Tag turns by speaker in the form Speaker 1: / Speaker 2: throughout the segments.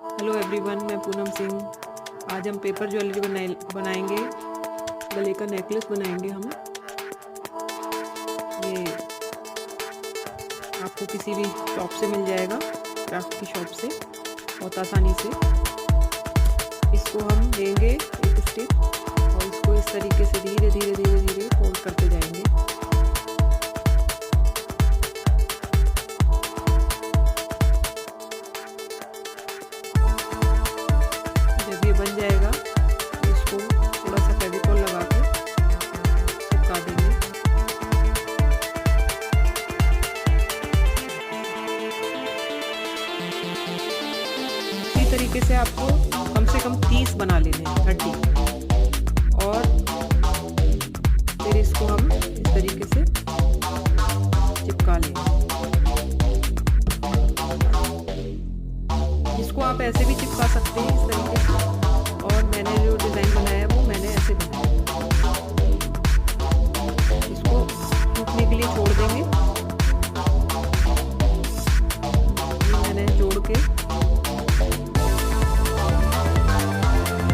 Speaker 1: Hello everyone, मैं पूनम सिंह। आज हम पेपर ज्वेलरी बनाएंगे। गले का नेकलेस बनाएंगे हम। ये आपको किसी भी शॉप से मिल जाएगा, क्राफ्ट की शॉप से, बहुत आसानी से। इसको हम लेंगे एक स्टिक और इसको इस तरीके से धीरे धीरे धीरे धीरे फोल्ड करते जाएंगे। जब ये बन जाएगा तो इसको थोड़ा सा फेविकॉल लगा के चिपका देंगे। इसी तरीके से आपको कम से कम 30 बना लेने हैं, 30। और फिर इसको हम इस तरीके से चिपका लेंगे। इसको आप ऐसे भी चिपका सकते हैं, इस तरीके से। और मैंने जो डिज़ाइन बनाया है वो मैंने ऐसे बनाया। इसको सूखने के लिए छोड़ देंगे। ये मैंने जोड़ के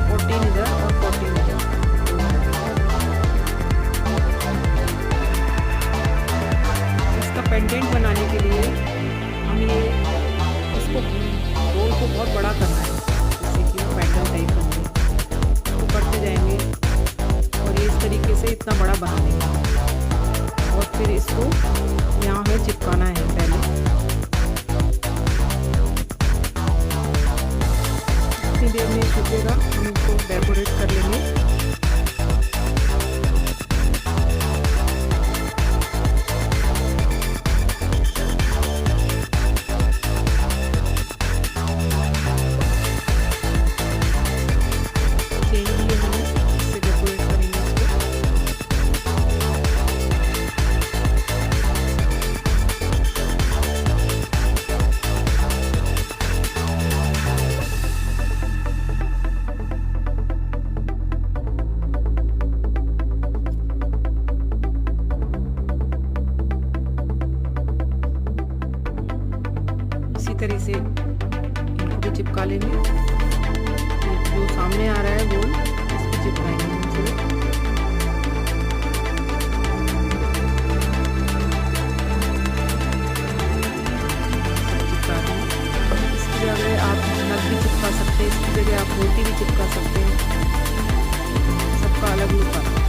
Speaker 1: 14 इधर और 14 इधर। इसका पेंडेंट बनाने के लिए हम ये इसको रोल को बहुत बड़ा करना है, जैसे कि वो पैटर्न टाइप होंगे। इसको करते जाएंगे और ये इस तरीके से इतना बड़ा बना देंगे। और फिर इसको यहाँ पे चिपकाना है पहले। इतनी देर में सूखेगा, हम इसको डेकोरेट कर लेंगे। इसी तरह से इनको भी चिपका लेंगे। जो सामने आ रहा है गोल, इसको चिपकाएंगे इनसे। चिपका देंगे। इसकी जगह आप नग भी चिपका सकते हैं, इसकी जगह आप मोती भी चिपका सकते हैं। सबका अलग लुक आता है।